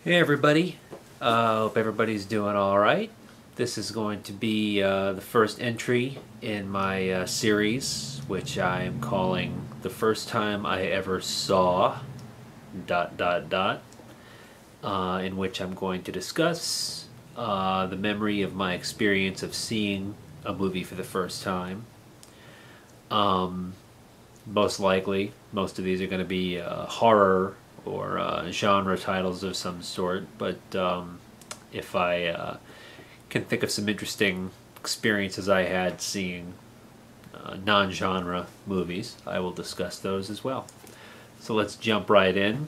Hey everybody, hope everybody's doing alright. This is going to be the first entry in my series, which I am calling The First Time I Ever Saw ... in which I'm going to discuss the memory of my experience of seeing a movie for the first time. Most likely, most of these are going to be horror or genre titles of some sort, but if I can think of some interesting experiences I had seeing non-genre movies, I will discuss those as well. So let's jump right in.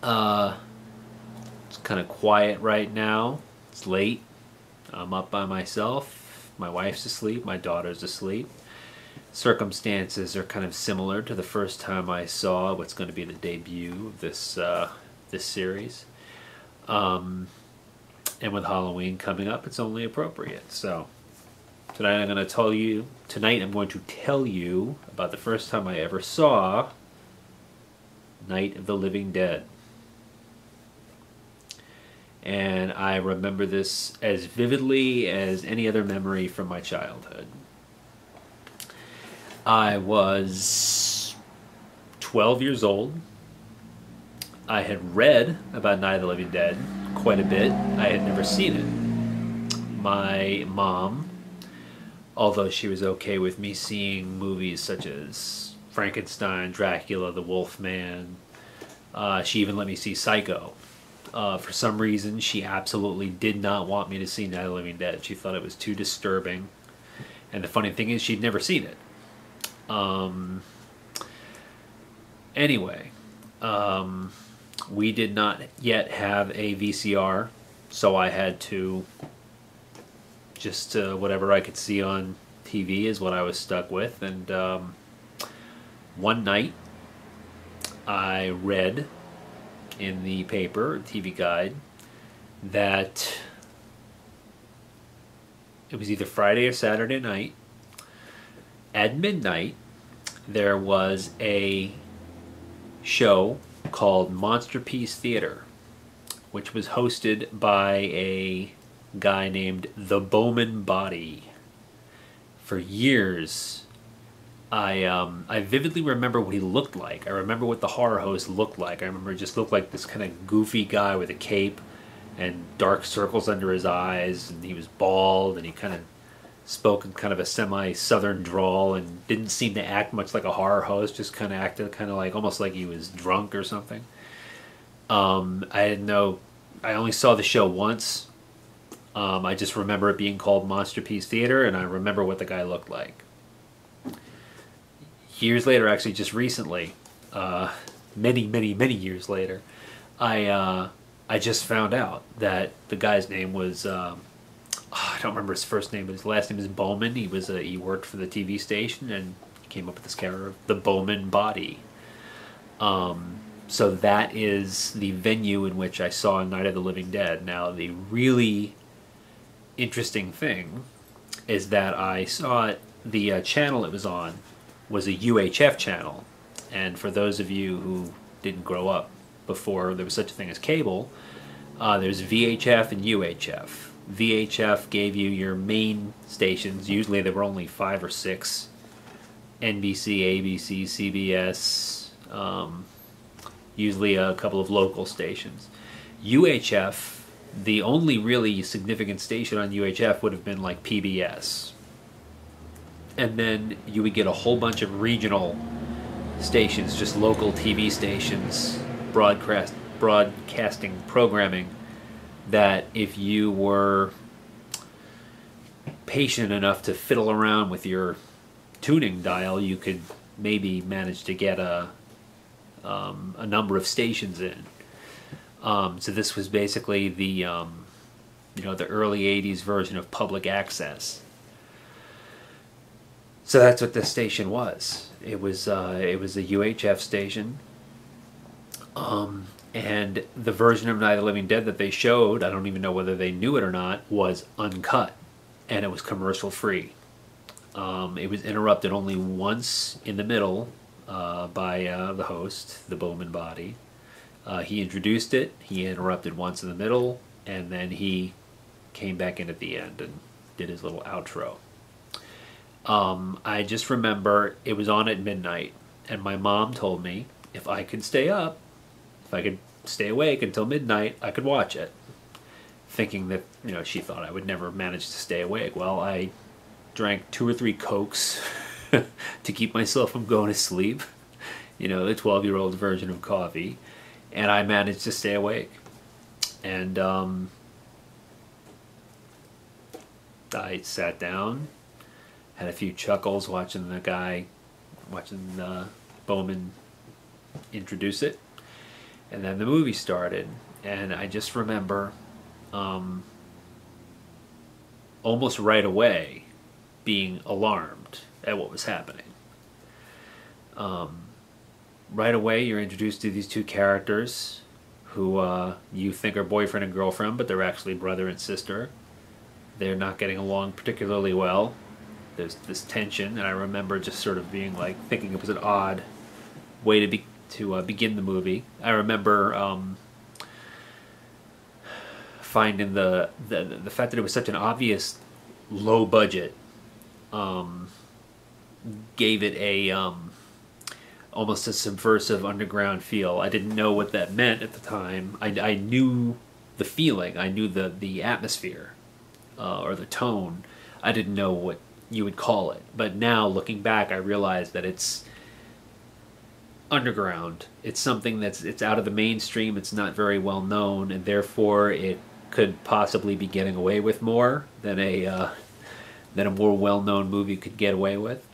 It's kind of quiet right now. It's late. I'm up by myself. My wife's asleep. My daughter's asleep. Circumstances are kind of similar to the first time I saw what's going to be the debut of this series. And with Halloween coming up, it's only appropriate. So tonight I'm going to tell you about the first time I ever saw Night of the Living Dead. And I remember this as vividly as any other memory from my childhood. I was 12 years old. I had read about Night of the Living Dead quite a bit. I had never seen it. My mom, although she was okay with me seeing movies such as Frankenstein, Dracula, The Wolfman, she even let me see Psycho. For some reason, she absolutely did not want me to see Night of the Living Dead. She thought it was too disturbing. And the funny thing is, she'd never seen it. Anyway, we did not yet have a VCR, so I had to just whatever I could see on TV is what I was stuck with. And one night, I read in the paper, TV Guide, that it was either Friday or Saturday night. At midnight, there was a show called Monster Piece Theater, which was hosted by a guy named the Bowman Body. For years, I vividly remember what he looked like. I remember what the horror host looked like. I remember he just looked like this kind of goofy guy with a cape and dark circles under his eyes, and he was bald, and he kind of spoke in kind of a semi-southern drawl and didn't seem to act much like a horror host, just kind of acted kind of like almost like he was drunk or something. I didn't know. I only saw the show once. I just remember it being called Monster Piece Theater, and I remember what the guy looked like. Years later, actually just recently, many years later, I just found out that the guy's name was I don't remember his first name, but his last name is Bowman. He worked for the TV station and came up with this character of the Bowman Body. So that is the venue in which I saw Night of the Living Dead. Now, the really interesting thing is that I saw it, the channel it was on was a UHF channel. And for those of you who didn't grow up before there was such a thing as cable, there's VHF and UHF. VHF gave you your main stations. Usually there were only 5 or 6. NBC, ABC, CBS, usually a couple of local stations. UHF, the only really significant station on UHF would have been like PBS. And then you would get a whole bunch of regional stations, just local TV stations, broadcasting programming that if you were patient enough to fiddle around with your tuning dial, you could maybe manage to get a number of stations in. So this was basically the the early '80s version of public access. So that's what this station was. It was a UHF station. And the version of Night of the Living Dead that they showed, I don't even know whether they knew it or not, was uncut. And it was commercial free. It was interrupted only once in the middle by the host, the Bowman Body. He introduced it, he interrupted once in the middle, and then he came back in at the end and did his little outro. I just remember it was on at midnight, and my mom told me if I could stay up, if I could stay awake until midnight, I could watch it. Thinking that, she thought I would never manage to stay awake. Well, I drank 2 or 3 Cokes to keep myself from going to sleep. The 12-year-old version of coffee. And I managed to stay awake. And I sat down, had a few chuckles watching Bowman introduce it. And then the movie started. And I just remember almost right away being alarmed at what was happening. Right away you're introduced to these 2 characters who you think are boyfriend and girlfriend, but they're actually brother and sister. They're not getting along particularly well. There's this tension, and I remember just sort of being like, thinking it was an odd way to begin the movie. I remember finding the fact that it was such an obvious low budget gave it a almost a subversive underground feel. I didn't know what that meant at the time. I knew the feeling. I knew the atmosphere or the tone. I didn't know what you would call it. But now, looking back, I realize that it's underground. It's something it's out of the mainstream. It's not very well known, and therefore it could possibly be getting away with more than a more well-known movie could get away with.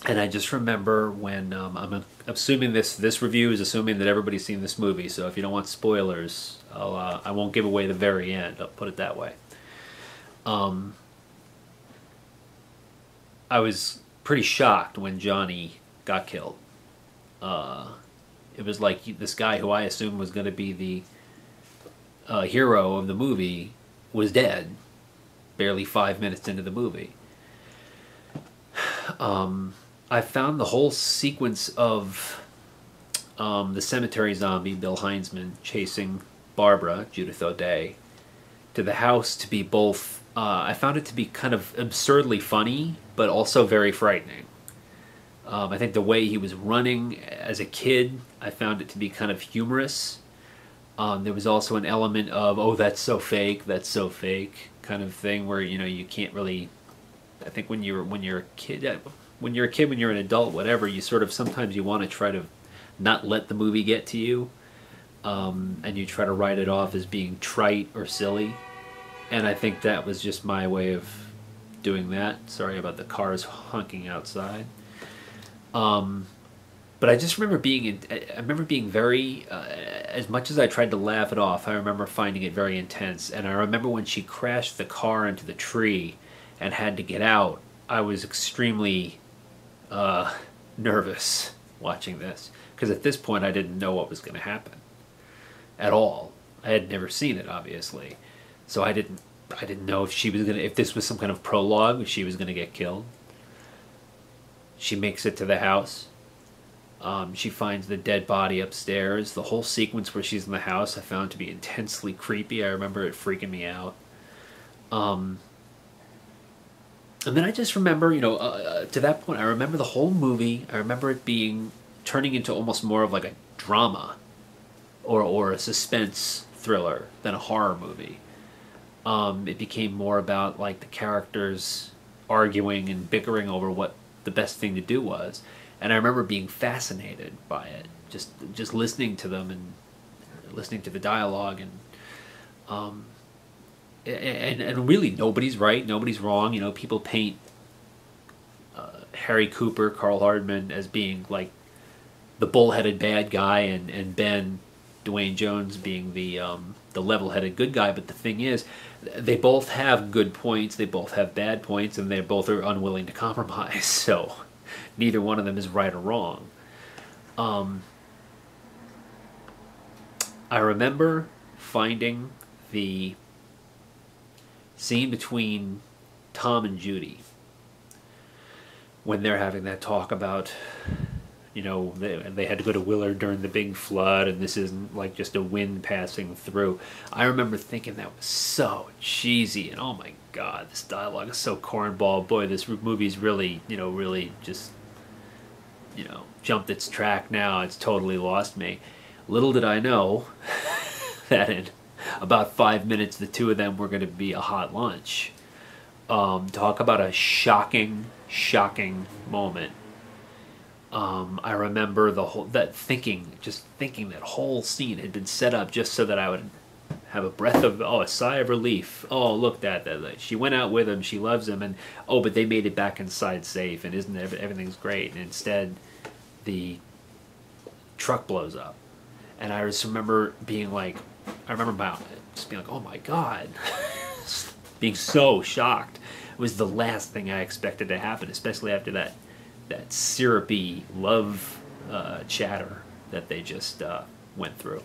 And I just remember when I'm assuming this review is assuming that everybody's seen this movie. So if you don't want spoilers, I won't give away the very end. I'll put it that way. I was pretty shocked when Johnny got killed. It was like this guy who I assumed was going to be the hero of the movie was dead barely 5 minutes into the movie. I found the whole sequence of the cemetery zombie, Bill Heinzman, chasing Barbara, Judith O'Dea, to the house to be both... I found it to be kind of absurdly funny, but also very frightening. I think the way he was running as a kid, I found it to be kind of humorous. There was also an element of, oh, that's so fake kind of thing where, you can't really... I think when you're a kid, when you're an adult, whatever, you sort of sometimes you want to try to not let the movie get to you, and you try to write it off as being trite or silly. And I think that was just my way of doing that. Sorry about the cars honking outside. But I just remember being very, as much as I tried to laugh it off, I remember finding it very intense. And I remember when she crashed the car into the tree and had to get out, I was extremely nervous watching this. Because at this point I didn't know what was going to happen at all. I had never seen it, obviously. So I didn't know if this was some kind of prologue, if she was going to get killed. She makes it to the house. She finds the dead body upstairs. The whole sequence where she's in the house I found to be intensely creepy. I remember it freaking me out. And then I just remember, to that point, I remember the whole movie. I remember it turning into almost more of like a drama or a suspense thriller than a horror movie. It became more about like the characters arguing and bickering over what the best thing to do was. And I remember being fascinated by it, just listening to them and listening to the dialogue, and really nobody's right, nobody's wrong. People paint Harry Cooper, Carl Hardman, as being like the bullheaded bad guy, and Ben, Dwayne Jones, being the level-headed good guy. But the thing is, they both have good points, they both have bad points, and they both are unwilling to compromise. So neither one of them is right or wrong. I remember finding the scene between Tom and Judy when they're having that talk about You know, they had to go to Willard during the big flood, and this isn't like just a wind passing through. I remember thinking that was so cheesy, and oh my God, this dialogue is so cornball. Boy, this movie's really, really just, jumped its track now. It's totally lost me. Little did I know that in about 5 minutes, the two of them were going to be a hot lunch. Talk about a shocking moment. I remember just thinking that whole scene had been set up just so that I would have a sigh of relief. Oh, look, that she went out with him, she loves him, and but they made it back inside safe, and isn't everything's great? And instead, the truck blows up, and I just remember being like, oh my God, being so shocked. It was the last thing I expected to happen, especially after that syrupy love chatter that they just went through.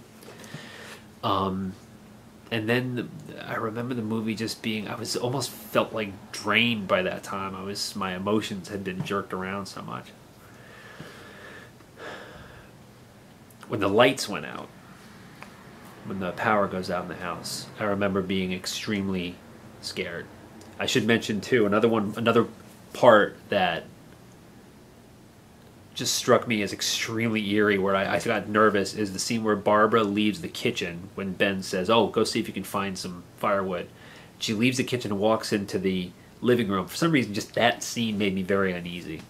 And then I remember the movie just being, I was almost felt like drained by that time. My emotions had been jerked around so much. When the lights went out, when the power goes out in the house, I remember being extremely scared. I should mention too, another part that just struck me as extremely eerie, where I got nervous, is the scene where Barbara leaves the kitchen when Ben says, "Oh, go see if you can find some firewood." She leaves the kitchen and walks into the living room. For some reason, just that scene made me very uneasy.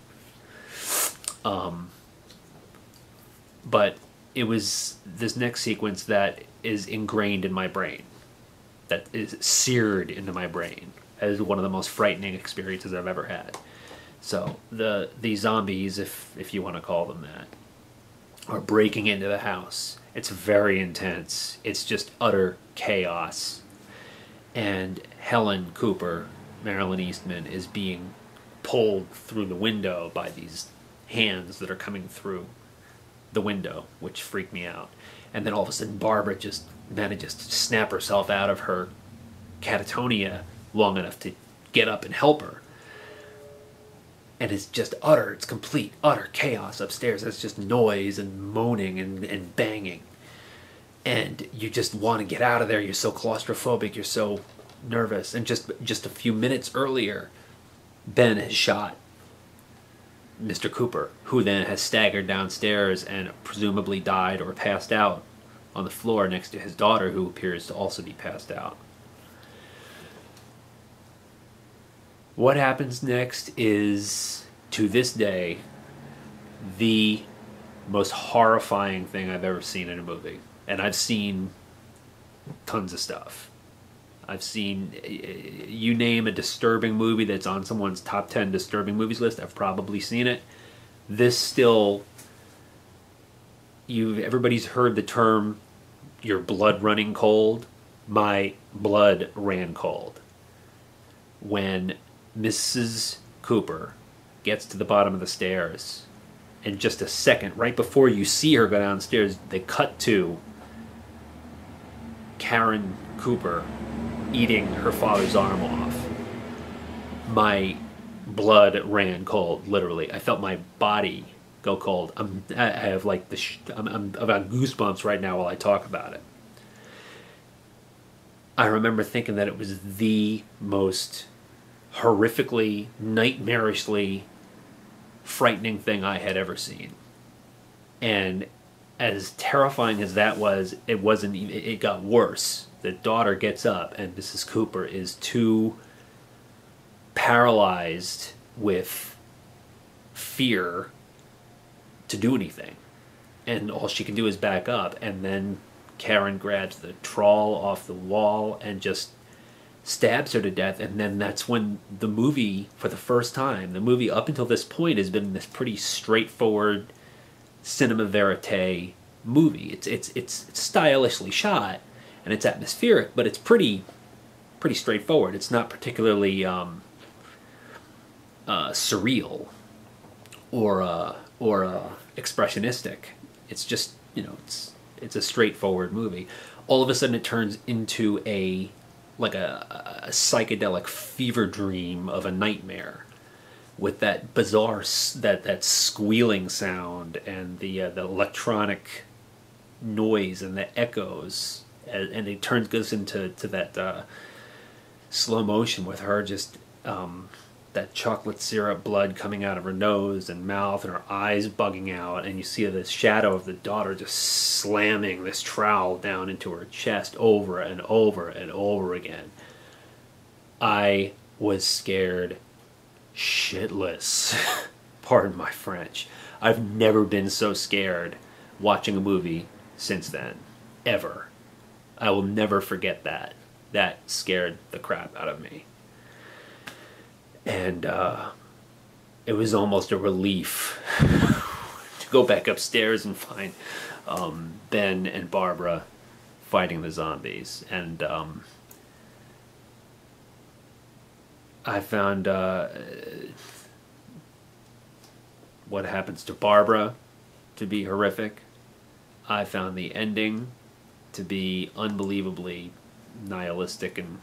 But it was this next sequence that is ingrained in my brain, that is seared into my brain as one of the most frightening experiences I've ever had. So the zombies, if you want to call them that, are breaking into the house. It's very intense. It's just utter chaos. And Helen Cooper, Marilyn Eastman, is being pulled through the window by these hands that are coming through the window, which freaked me out. And then all of a sudden Barbara just manages to snap herself out of her catatonia long enough to get up and help her. And it's just it's complete, utter chaos upstairs. It's just noise and moaning and banging. And you just want to get out of there. You're so claustrophobic. You're so nervous. And just a few minutes earlier, Ben has shot Mr. Cooper, who then has staggered downstairs and presumably died or passed out on the floor next to his daughter, who appears to also be passed out. What happens next is, to this day, the most horrifying thing I've ever seen in a movie. And I've seen tons of stuff. I've seen, you name a disturbing movie that's on someone's top 10 disturbing movies list, I've probably seen it. This still, everybody's heard the term, your blood running cold. My blood ran cold when Mrs. Cooper gets to the bottom of the stairs, and just a second, right before you see her go downstairs, they cut to Karen Cooper eating her father's arm off. My blood ran cold, literally. I felt my body go cold. I have like I've got goosebumps right now while I talk about it. I remember thinking that it was the most horrifically, nightmarishly frightening thing I had ever seen. And as terrifying as that was, it got worse. The daughter gets up and Mrs. Cooper is too paralyzed with fear to do anything. And all she can do is back up, and then Karen grabs the trawl off the wall and just stabs her to death. And then that's when the movie, for the first time, the movie up until this point has been this pretty straightforward cinema verite movie. It's stylishly shot and it's atmospheric, but it's pretty straightforward. It's not particularly surreal or expressionistic. It's just, it's a straightforward movie. All of a sudden it turns into a psychedelic fever dream of a nightmare, with that bizarre that squealing sound and the electronic noise and the echoes, and it goes into that slow motion with her just that chocolate syrup blood coming out of her nose and mouth and her eyes bugging out, and you see this shadow of the daughter just slamming this trowel down into her chest over and over and over again. I was scared shitless. Pardon my French. I've never been so scared watching a movie since then. Ever. I will never forget that. That scared the crap out of me. And it was almost a relief to go back upstairs and find Ben and Barbara fighting the zombies. And I found what happens to Barbara to be horrific. I found the ending to be unbelievably nihilistic and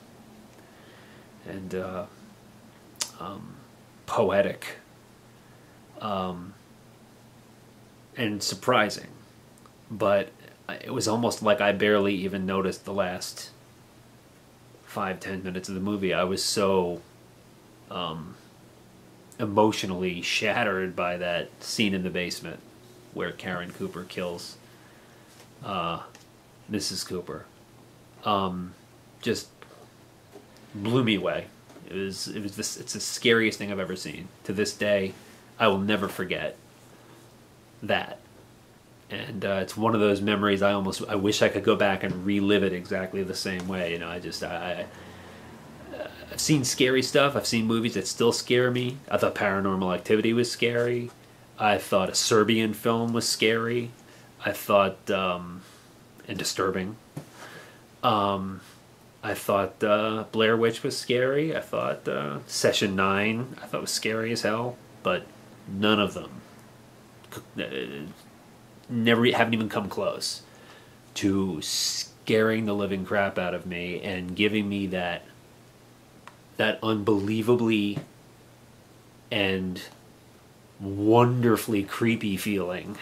poetic, and surprising. But it was almost like I barely even noticed the last 5-10 minutes of the movie. I was so emotionally shattered by that scene in the basement where Karen Cooper kills Mrs. Cooper. Just blew me away. It's the scariest thing I've ever seen. To this day, I will never forget that. And it's one of those memories I wish I could go back and relive it exactly the same way. You know, I've seen scary stuff. I've seen movies that still scare me. I thought Paranormal Activity was scary. I thought a Serbian film was scary. I thought and disturbing. I thought Blair Witch was scary. I thought Session 9 I thought was scary as hell. But none of them haven't even come close to scaring the living crap out of me and giving me that unbelievably and wonderfully creepy feeling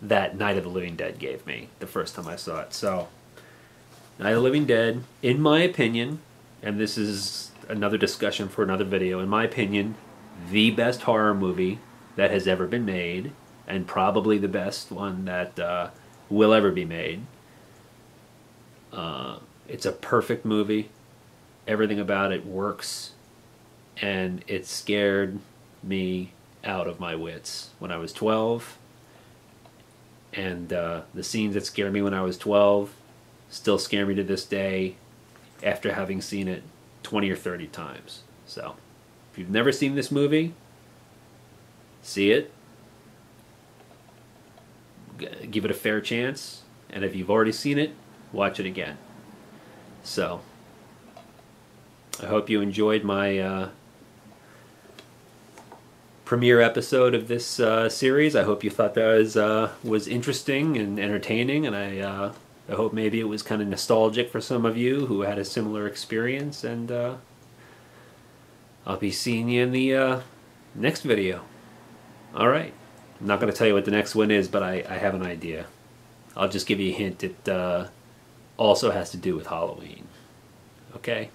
that Night of the Living Dead gave me the first time I saw it. So, Night of the Living Dead, in my opinion, and this is another discussion for another video, in my opinion, the best horror movie that has ever been made, and probably the best one that will ever be made. It's a perfect movie. Everything about it works, and it scared me out of my wits when I was 12. And the scenes that scared me when I was 12 still scare me to this day after having seen it 20 or 30 times. So, if you've never seen this movie, see it. Give it a fair chance. And if you've already seen it, watch it again. So, I hope you enjoyed my premiere episode of this series. I hope you thought that was interesting and entertaining, and I hope maybe it was kind of nostalgic for some of you who had a similar experience, and I'll be seeing you in the next video. Alright, I'm not going to tell you what the next one is, but I have an idea. I'll just give you a hint. It also has to do with Halloween. Okay?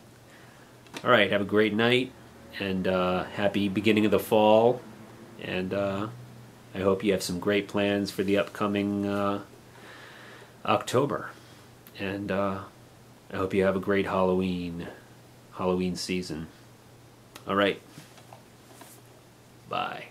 Alright, have a great night, and happy beginning of the fall, and I hope you have some great plans for the upcoming October, and I hope you have a great Halloween season. Alright, bye.